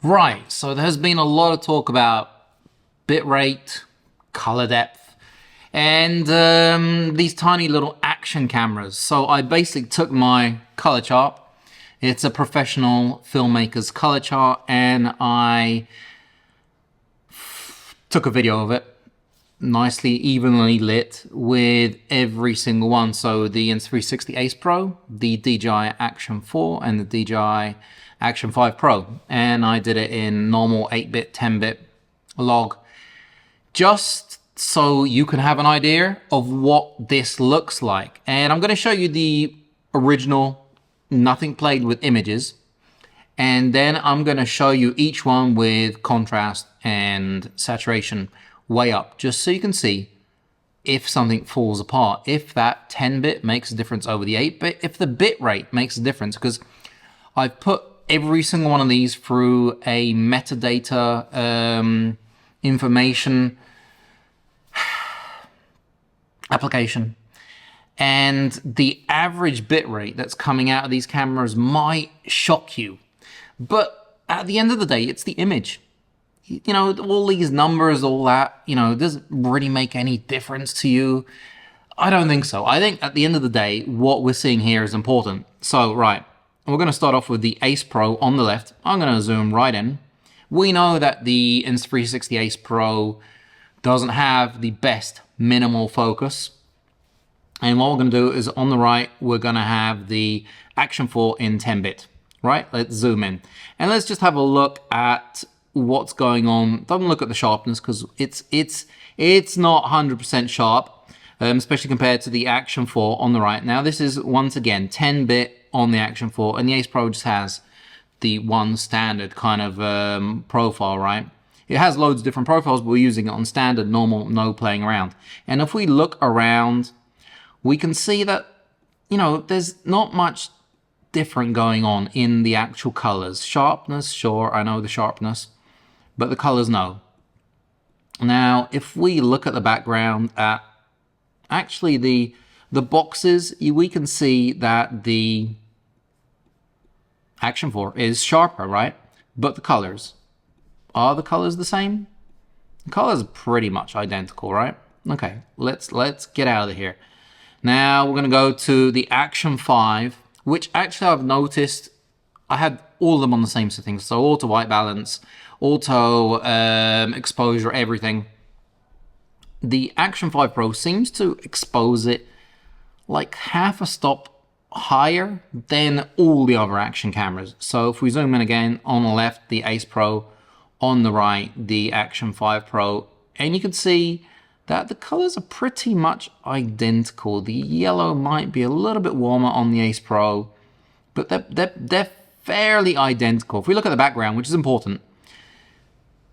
Right, so there has been a lot of talk about bitrate, color depth, and these tiny little action cameras. So I basically took my color chart. It's a professional filmmaker's color chart, and I took a video of it, nicely evenly lit with every single one. So the Insta360 Ace Pro, the DJI Action 4, and the DJI Action 5 Pro. And I did it in normal 8-bit, 10-bit log, just so you can have an idea of what this looks like. And I'm going to show you the original, nothing played with images. And then I'm going to show you each one with contrast and saturation way up, just so you can see if something falls apart, if that 10-bit makes a difference over the 8-bit, if the bit rate makes a difference, because I've put every single one of these through a metadata information application. And the average bit rate that's coming out of these cameras might shock you. But at the end of the day, it's the image. You know, all these numbers, all that, doesn't really make any difference to you. I don't think so. I think at the end of the day, what we're seeing here is important. So, right, we're going to start off with the Ace Pro on the left. I'm going to zoom right in. We know that the Insta360 Ace Pro doesn't have the best minimal focus. And what we're going to do is on the right, we're going to have the Action 4 in 10-bit. Right, let's zoom in. And let's just have a look at what's going on. Don't look at the sharpness, because it's not 100% sharp, especially compared to the Action 4 on the right. Now this is, once again, 10-bit on the Action 4, and the Ace Pro just has the one standard kind of profile, right? It has loads of different profiles, but we're using it on standard, normal, no playing around. And if we look around, we can see that, there's not much different going on in the actual colors. Sharpness, sure, I know the sharpness, but the colors, no. Now, if we look at the background, at actually the boxes, we can see that the Action 4 is sharper, right? But the colors, are the colors the same? The colors are pretty much identical, right? Okay, let's get out of here. Now we're going to go to the Action 5, which actually I've noticed I had all of them on the same settings. So auto white balance, auto exposure, everything. The Action 5 Pro seems to expose it like half a stop higher than all the other action cameras. So if we zoom in again, on the left, the Ace Pro, on the right, the Action 5 Pro, and you can see that the colors are pretty much identical. The yellow might be a little bit warmer on the Ace Pro, but they're fairly identical. If we look at the background, which is important,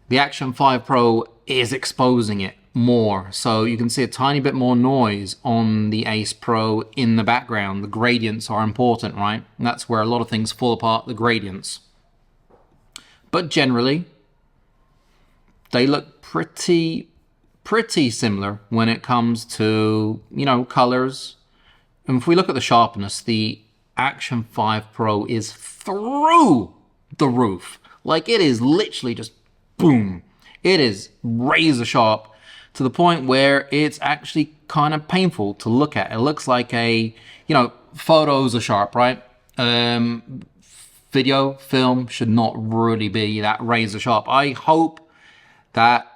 the Action 5 Pro is exposing it more. So you can see a tiny bit more noise on the Ace Pro in the background. The gradients are important, right? And that's where a lot of things fall apart, the gradients. But generally, they look pretty similar when it comes to, colors. And if we look at the sharpness, the Action 5 Pro is through the roof. Like, it is literally just boom. It is razor sharp to the point where it's actually kind of painful to look at. It looks like photos are sharp, right? Video, film should not really be that razor sharp. I hope that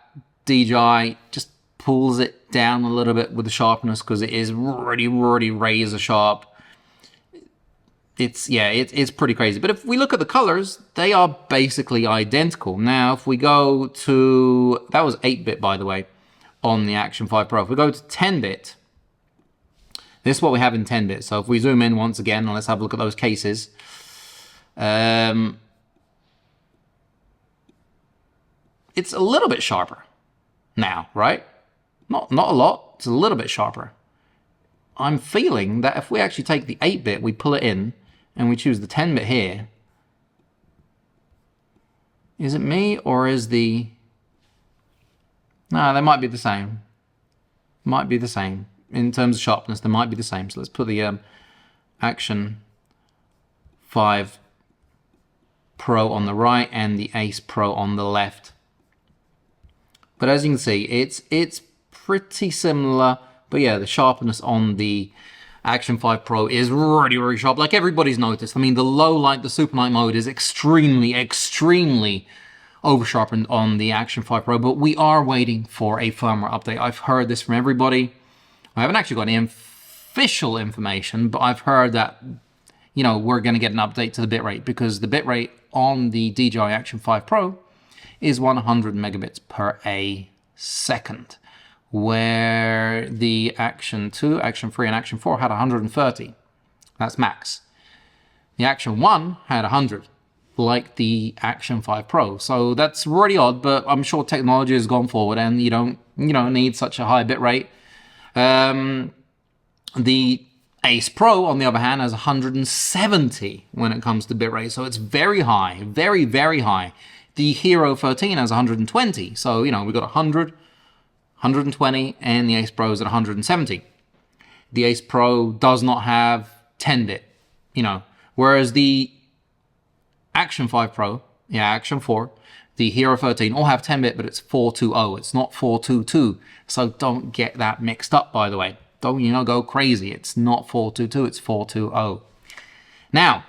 DJI just pulls it down a little bit with the sharpness, because it is really razor sharp. It's pretty crazy. But if we look at the colors, they are basically identical. Now, if we go to, that was 8-bit, by the way, on the Action 5 Pro. If we go to 10-bit, this is what we have in 10-bit. So if we zoom in once again, and let's have a look at those cases. It's a little bit sharper now, right? Not a lot, it's a little bit sharper. I'm feeling that if we actually take the 8-bit, we pull it in, and we choose the 10-bit here, is it me, or is the... No, they might be the same. Might be the same. In terms of sharpness, they might be the same. So let's put the Action 5 Pro on the right and the Ace Pro on the left. But as you can see, it's pretty similar. But yeah, the sharpness on the Action 5 Pro is really, really sharp. Like everybody's noticed. I mean, the low light, the super night mode is extremely, extremely over sharpened on the Action 5 Pro. But we are waiting for a firmware update. I've heard this from everybody. I haven't actually got any official information, but I've heard that, you know, we're going to get an update to the bitrate, because the bitrate on the DJI Action 5 Pro is 100 megabits per a second, where the Action 2, Action 3, and Action 4 had 130. That's max. The Action 1 had 100, like the Action 5 Pro. So that's really odd, but I'm sure technology has gone forward and you don't need such a high bitrate. The Ace Pro, on the other hand, has 170 when it comes to bitrate, so it's very high, very, very high. The Hero 13 has 120, so, you know, we've got 100, 120, and the Ace Pro is at 170. The Ace Pro does not have 10-bit, you know, whereas the Action 5 Pro, yeah, Action 4, the Hero 13 all have 10-bit, but it's 420, it's not 422, so don't get that mixed up, by the way. Don't, you know, go crazy. It's not 422, it's 420. Now,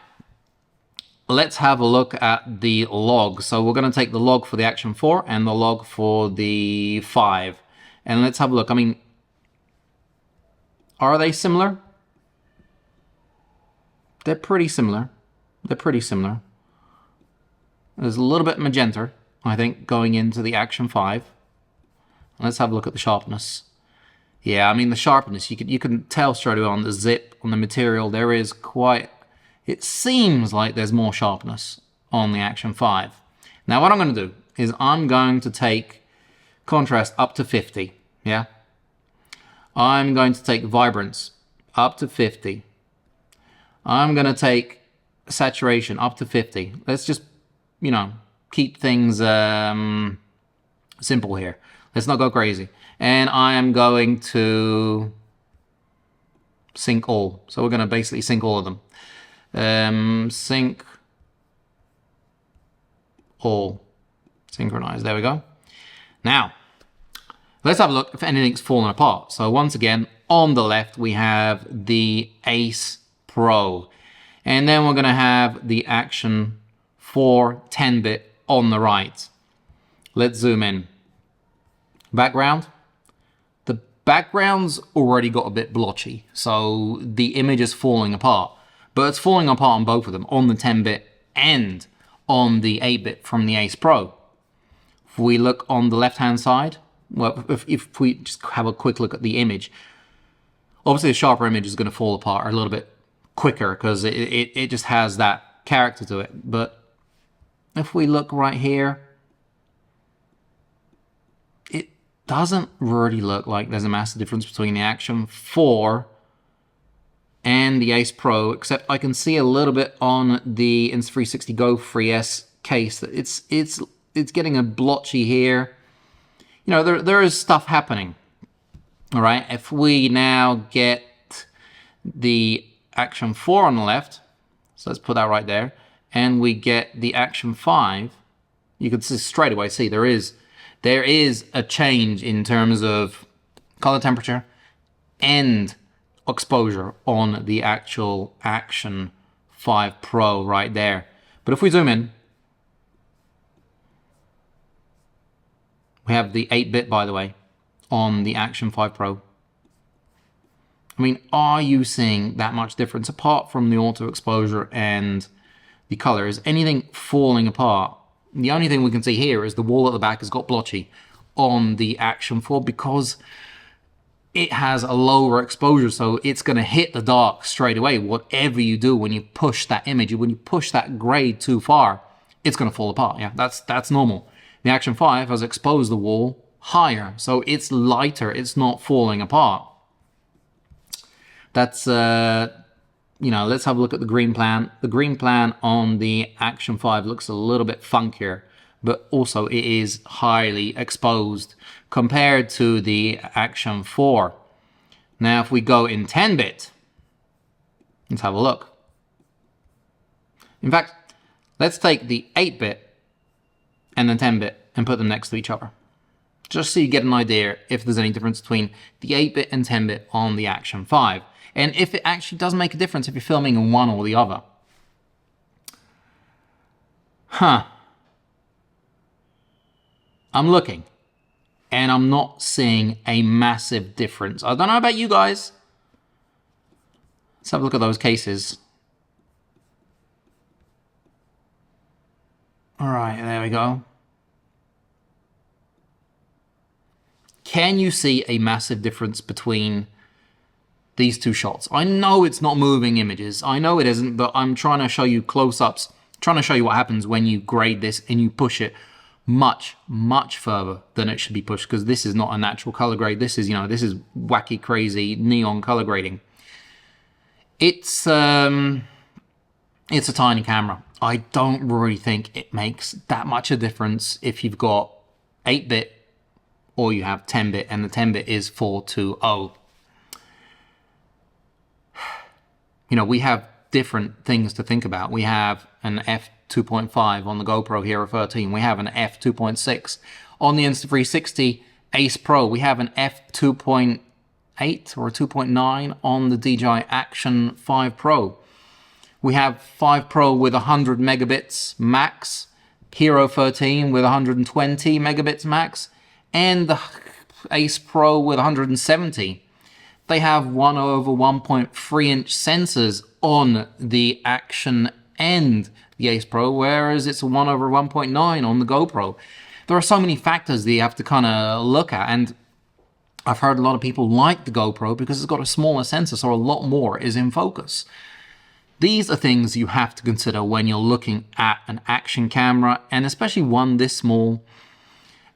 let's have a look at the log. So we're going to take the log for the Action 4 and the log for the 5. And let's have a look. I mean, are they similar? They're pretty similar. They're pretty similar. There's a little bit magenta, I think, going into the Action 5. Let's have a look at the sharpness. Yeah, I mean, the sharpness, you can tell straight away on the zip, on the material, there is quite, it seems like there's more sharpness on the Action 5. Now, what I'm going to do is I'm going to take contrast up to 50, yeah? I'm going to take vibrance up to 50. I'm going to take saturation up to 50. Let's just, you know, keep things simple here. Let's not go crazy. And I am going to sync all. So we're going to basically sync all of them. Sync all. Synchronize. There we go. Now, let's have a look if anything's fallen apart. So once again, on the left, we have the Ace Pro. And then we're going to have the Action 4 10-bit on the right. Let's zoom in. Background. The background's already got a bit blotchy, so the image is falling apart. But it's falling apart on both of them, on the 10-bit and on the 8-bit from the Ace Pro. If we look on the left-hand side, well, if we just have a quick look at the image, obviously a sharper image is going to fall apart a little bit quicker because it just has that character to it. But if we look right here, it doesn't really look like there's a massive difference between the Action 4 and the Ace Pro, except I can see a little bit on the Insta360 Go 3S case that it's getting a blotchy here. You know, there is stuff happening. All right, if we now get the Action 4 on the left, so let's put that right there, and we get the Action 5, you can see straight away, see there is a change in terms of color temperature and exposure on the actual Action 5 Pro right there. But if we zoom in, we have the 8-bit, by the way, on the Action 5 Pro. I mean, are you seeing that much difference apart from the auto exposure and the color? Is anything falling apart? The only thing we can see here is the wall at the back has got blotchy on the Action 4 because it has a lower exposure, so it's going to hit the dark straight away. Whatever you do when you push that image, when you push that grade too far, it's going to fall apart. Yeah, that's normal. The Action 5 has exposed the wall higher, so it's lighter, it's not falling apart. That's, you know, let's have a look at the green plan. The green plan on the Action 5 looks a little bit funkier, but also it is highly exposed compared to the Action 4. Now, if we go in 10-bit, let's have a look. In fact, Let's take the 8-bit and the 10-bit and put them next to each other. Just so you get an idea if there's any difference between the 8-bit and 10-bit on the Action 5. And if it actually does make a difference if you're filming in one or the other. Huh. I'm looking, and I'm not seeing a massive difference. I don't know about you guys. Let's have a look at those cases. All right, there we go. Can you see a massive difference between these two shots? I know it's not moving images. I know it isn't, but I'm trying to show you close-ups, trying to show you what happens when you grade this and you push it much, much further than it should be pushed, because this is not a natural color grade. This is, this is wacky, crazy neon color grading. It's a tiny camera. I don't really think it makes that much a difference if you've got 8-bit or you have 10-bit, and the 10-bit is 420. We have different things to think about. We have an f2.5 on the GoPro Hero 13. We have an f2.6 on the Insta360 Ace Pro. We have an f2.8 or a 2.9 on the DJI Action 5 Pro. We have 5 Pro with 100 megabits max, Hero 13 with 120 megabits max, and the Ace Pro with 170. They have 1/1.3 inch sensors on the Action and the Ace Pro, whereas it's 1/1.9 on the GoPro. There are so many factors that you have to kind of look at, and I've heard a lot of people like the GoPro because it's got a smaller sensor, so a lot more is in focus. These are things you have to consider when you're looking at an action camera, and especially one this small.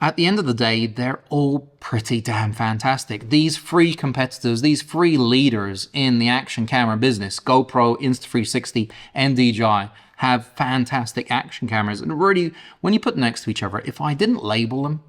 At the end of the day, they're all pretty damn fantastic. These three competitors, these three leaders in the action camera business, GoPro, Insta360, and DJI, have fantastic action cameras. And really, when you put them next to each other, if I didn't label them,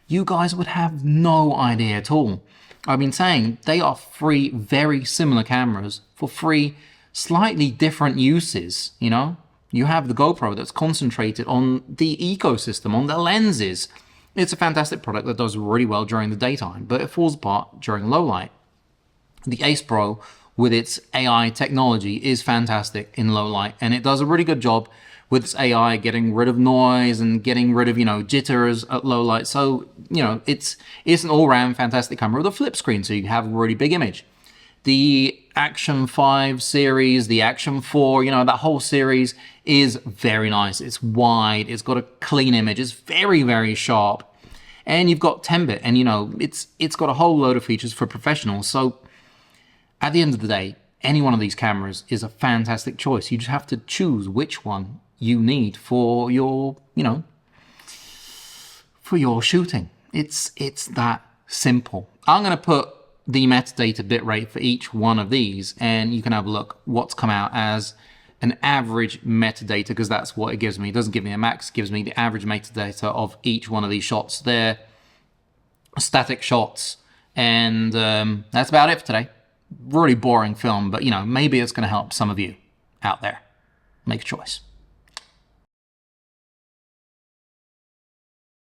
you guys would have no idea at all. I've been saying they are three very similar cameras for three slightly different uses, You have the GoPro that's concentrated on the ecosystem, on the lenses. It's a fantastic product that does really well during the daytime, but it falls apart during low light. The Ace Pro, with its AI technology, is fantastic in low light, and it does a really good job with its AI getting rid of noise and getting rid of, jitters at low light. So, it's an all-round fantastic camera with a flip screen, so you have a really big image. The Action 5 series, the Action 4, that whole series is very nice. It's wide, it's got a clean image, it's very, very sharp. And you've got 10-bit, and it's got a whole load of features for professionals. So at the end of the day, any one of these cameras is a fantastic choice. You just have to choose which one you need for your, for your shooting. It's that simple. I'm going to put the metadata bitrate for each one of these, and you can have a look what's come out as an average metadata, because that's what it gives me. It doesn't give me a max, it gives me the average metadata of each one of these shots. They're static shots, and that's about it for today. Really boring film, but maybe it's going to help some of you out there make a choice.